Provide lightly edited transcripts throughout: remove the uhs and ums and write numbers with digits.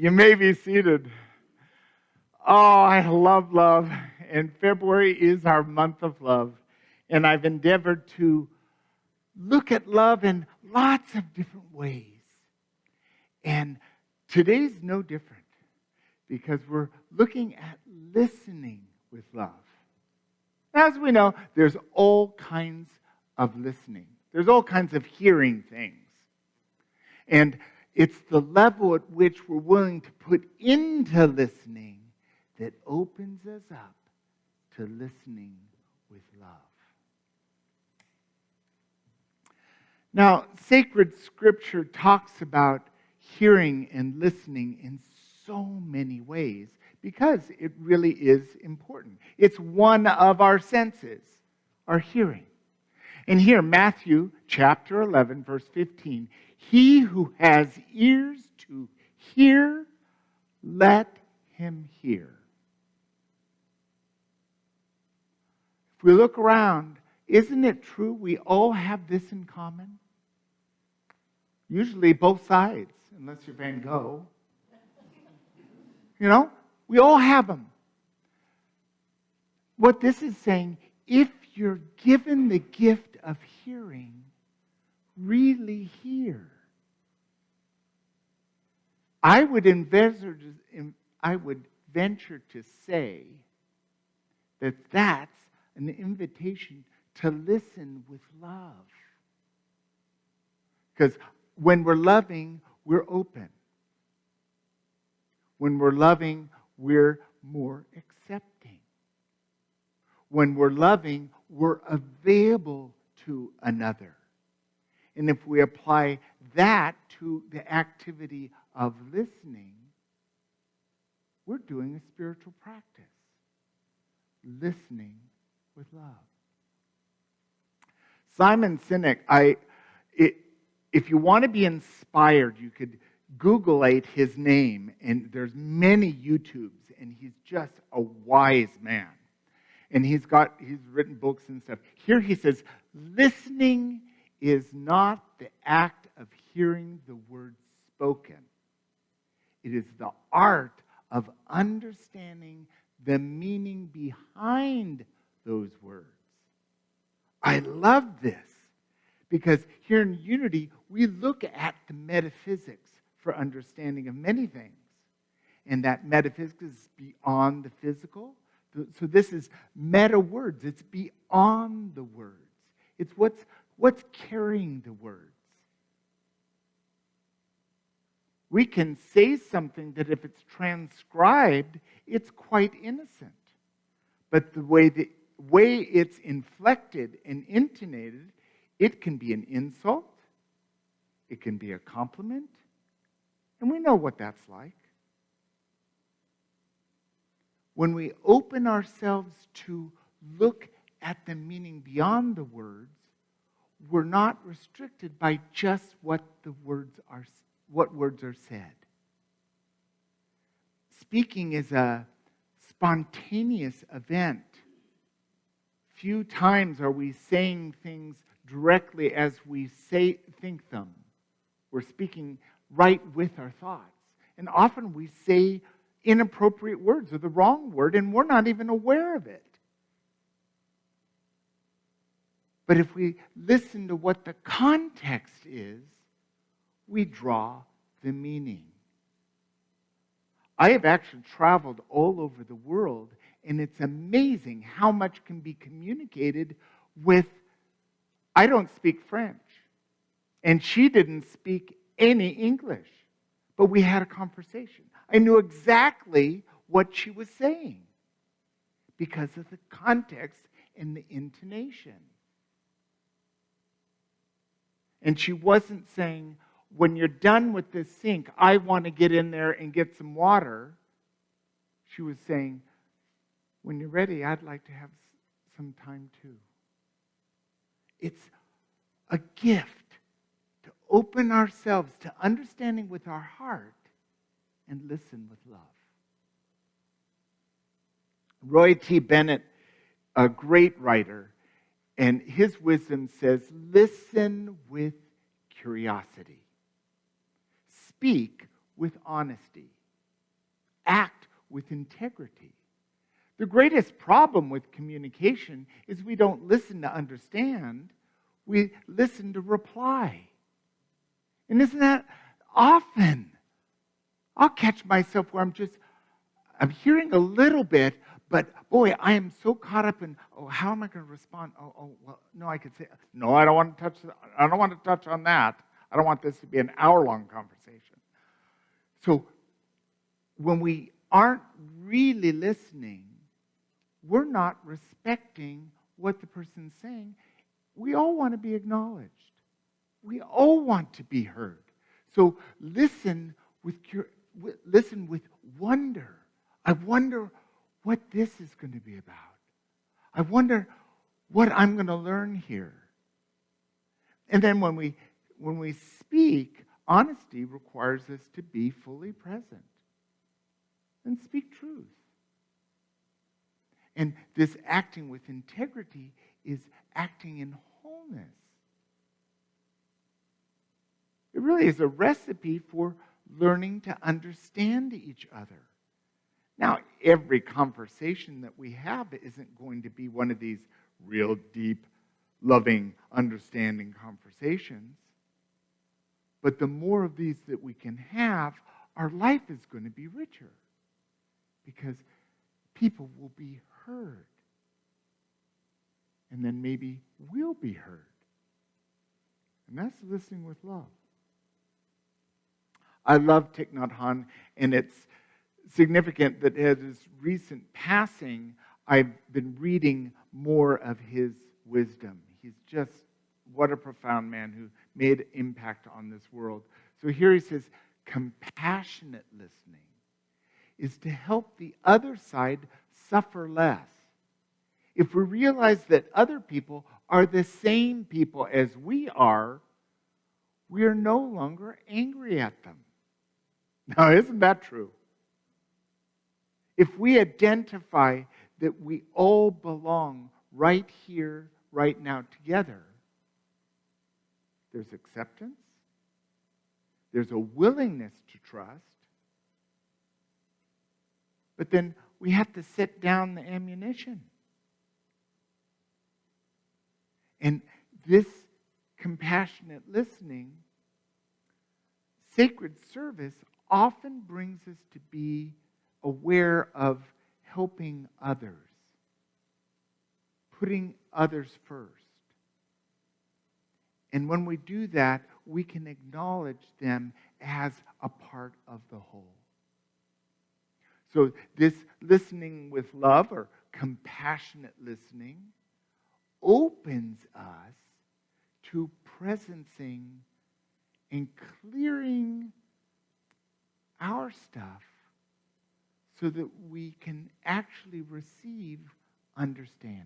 You may be seated. Oh, I love love, and February is our month of love. And I've endeavored to look at love in lots of different ways. And today's no different because we're looking at listening with love. As we know, there's all kinds of listening. There's all kinds of hearing things. And it's the level at which we're willing to put into listening that opens us up to listening with love. Now, sacred scripture talks about hearing and listening in so many ways because it really is important. It's one of our senses, our hearing. And here, Matthew chapter 11, verse 15, he who has ears to hear, let him hear. If we look around, isn't it true we all have this in common? Usually both sides, unless you're Van Gogh. You know, we all have them. What this is saying, if you're given the gift of hearing, really hear. I would venture to say that that's an invitation to listen with love. Because when we're loving, we're open. When we're loving, we're more accepting. When we're loving, we're available to another. And if we apply that to the activity of listening, we're doing a spiritual practice. Listening with love. Simon Sinek, if you want to be inspired, you could Googlate his name, and there's many YouTubes, and he's just a wise man. And he's written books and stuff. Here he says, listening is not the act of hearing the words spoken. It is the art of understanding the meaning behind those words. I love this because here in Unity, we look at the metaphysics for understanding of many things. And that metaphysics is beyond the physical. So this is meta words. It's beyond the words. It's what's carrying the words. We can say something that if it's transcribed, it's quite innocent. But the way it's inflected and intonated, it can be an insult. It can be a compliment. And we know what that's like. When we open ourselves to look at the meaning beyond the words, we're not restricted by just what words are said. Speaking is a spontaneous event. Few times are we saying things directly as we think them. We're speaking right with our thoughts. And often we say inappropriate words or the wrong word, and we're not even aware of it. But if we listen to what the context is, we draw the meaning. I have actually traveled all over the world, and it's amazing how much can be communicated with, I don't speak French, and she didn't speak any English, but we had a conversation. I knew exactly what she was saying because of the context and the intonation. And she wasn't saying, when you're done with this sink, I want to get in there and get some water. She was saying, when you're ready, I'd like to have some time too. It's a gift to open ourselves to understanding with our heart and listen with love. Roy T. Bennett, a great writer, and his wisdom says, listen with curiosity. Speak with honesty. act with integrity. The greatest problem with communication is we don't listen to understand, we listen to reply. And isn't that often? I'll catch myself where I'm hearing a little bit, but boy, I am so caught up in, how am I going to respond? Well, no, I could say, no, I don't want to touch on that. I don't want this to be an hour-long conversation. So when we aren't really listening, we're not respecting what the person's saying. We all want to be acknowledged. We all want to be heard. So listen with wonder. I wonder what this is going to be about. I wonder what I'm going to learn here. And then when we speak, honesty requires us to be fully present and speak truth. And this acting with integrity is acting in wholeness. It really is a recipe for learning to understand each other. Now, every conversation that we have isn't going to be one of these real deep, loving, understanding conversations. But the more of these that we can have, our life is going to be richer. Because people will be heard. And then maybe we'll be heard. And that's listening with love. I love Thich Nhat Hanh, and it's significant that at his recent passing, I've been reading more of his wisdom. He's just, what a profound man who made impact on this world. So here he says, compassionate listening is to help the other side suffer less. If we realize that other people are the same people as we are no longer angry at them. Now, isn't that true? If we identify that we all belong right here, right now, together, there's acceptance, there's a willingness to trust, but then we have to set down the ammunition. And this compassionate listening, sacred service, often brings us to be aware of helping others, putting others first. And when we do that, we can acknowledge them as a part of the whole. So this listening with love, or compassionate listening, opens us to presencing and clearing our stuff so that we can actually receive understanding.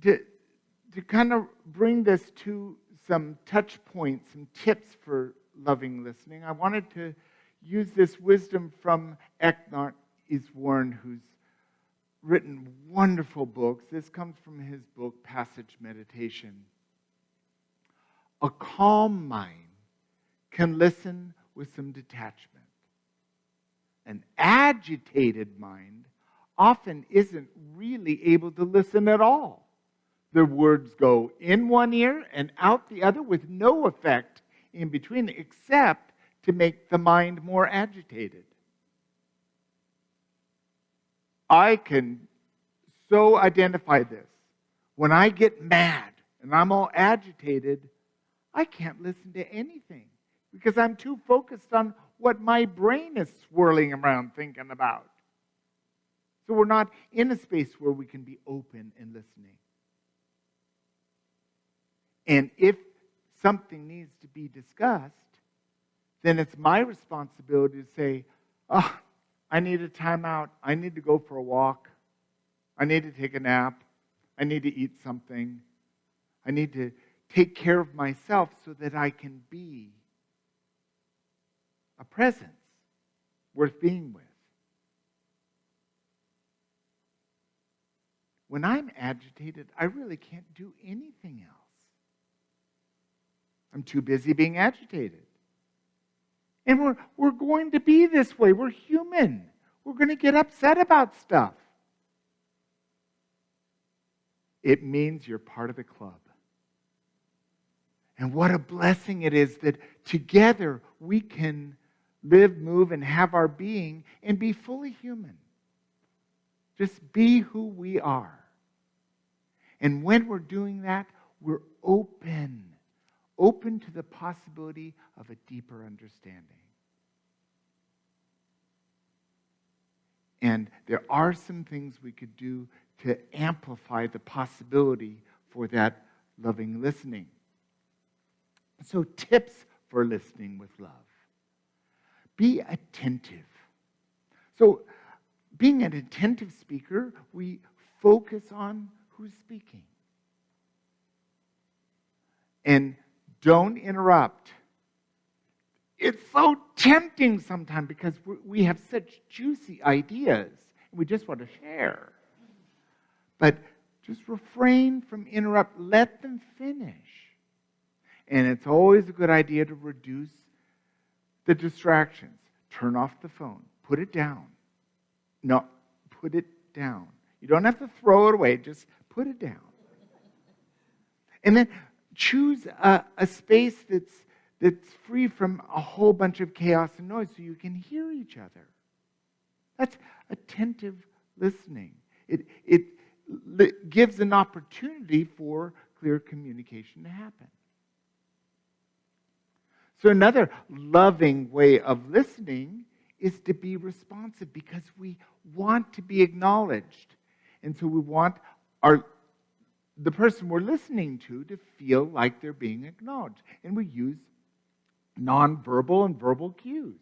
To kind of bring this to some touch points, some tips for loving listening, I wanted to use this wisdom from Eckhart Iswarn, who's written wonderful books. This comes from his book, Passage Meditation. A calm mind can listen with some detachment. An agitated mind often isn't really able to listen at all. The words go in one ear and out the other with no effect in between, except to make the mind more agitated. I can so identify this. When I get mad and I'm all agitated, I can't listen to anything because I'm too focused on what my brain is swirling around thinking about. So we're not in a space where we can be open and listening. And if something needs to be discussed, then it's my responsibility to say, I need a timeout. I need to go for a walk. I need to take a nap. I need to eat something. I need to take care of myself so that I can be a presence worth being with. When I'm agitated, I really can't do anything else. I'm too busy being agitated. And we're going to be this way. We're human. We're going to get upset about stuff. It means you're part of the club. And what a blessing it is that together we can live, move, and have our being and be fully human. Just be who we are. And when we're doing that, we're open to the possibility of a deeper understanding. And there are some things we could do to amplify the possibility for that loving listening. So, tips for listening with love. Be attentive. So, being an attentive speaker, we focus on who's speaking. And don't interrupt. It's so tempting sometimes because we have such juicy ideas and we just want to share. But just refrain from interrupt. Let them finish. And it's always a good idea to reduce the distractions. Turn off the phone. Put it down. No, put it down. You don't have to throw it away. Just put it down. And then choose a space that's free from a whole bunch of chaos and noise so you can hear each other. That's attentive listening. It gives an opportunity for clear communication to happen. So another loving way of listening is to be responsive because we want to be acknowledged. And so we want the person we're listening to feel like they're being acknowledged. And we use nonverbal and verbal cues.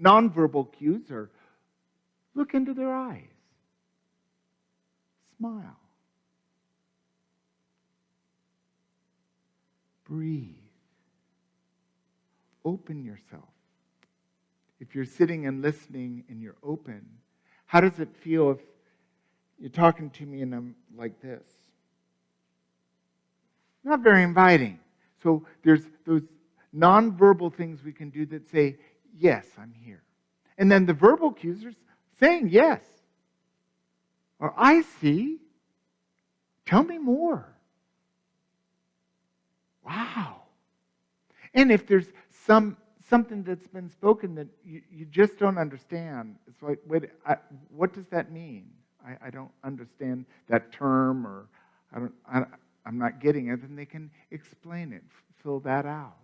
Nonverbal cues are look into their eyes. Smile. Breathe. Open yourself. If you're sitting and listening and you're open, how does it feel if you're talking to me and I'm like this? Not very inviting. So there's those nonverbal things we can do that say, yes, I'm here. And then the verbal cues are saying yes. Or I see. Tell me more. Wow. And if there's something that's been spoken that you just don't understand, it's like, what does that mean? I don't understand that term, or I'm not getting it. Then they can explain it, fill that out.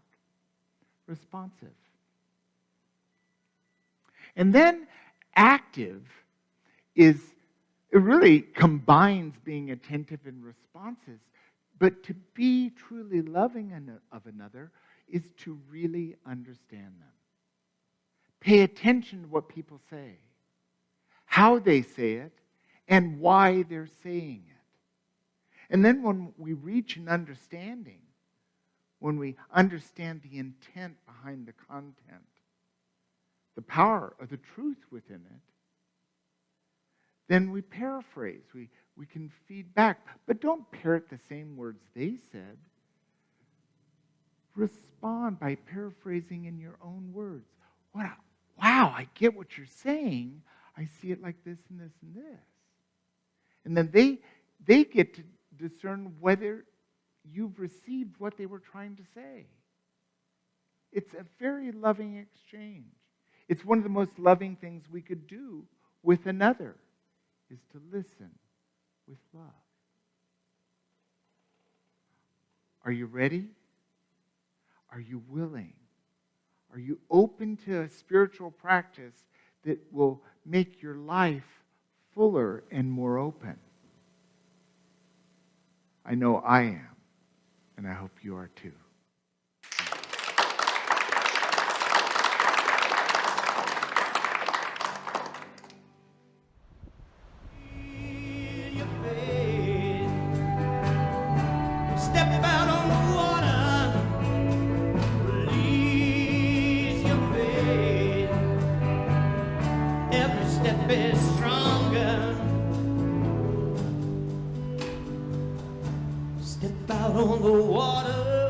Responsive. And then active it really combines being attentive and responsive. But to be truly loving of another is to really understand them. Pay attention to what people say, how they say it, and why they're saying it. And then when we reach an understanding, when we understand the intent behind the content, the power of the truth within it, then we paraphrase. We can feed back. But don't parrot the same words they said. Respond by paraphrasing in your own words. Wow, I get what you're saying. I see it like this and this and this. And then they get to discern whether you've received what they were trying to say. It's a very loving exchange. It's one of the most loving things we could do with another, is to listen with love. Are you ready? Are you willing? Are you open to a spiritual practice that will make your life fuller and more open? I know I am, and I hope you are too. Out on the water.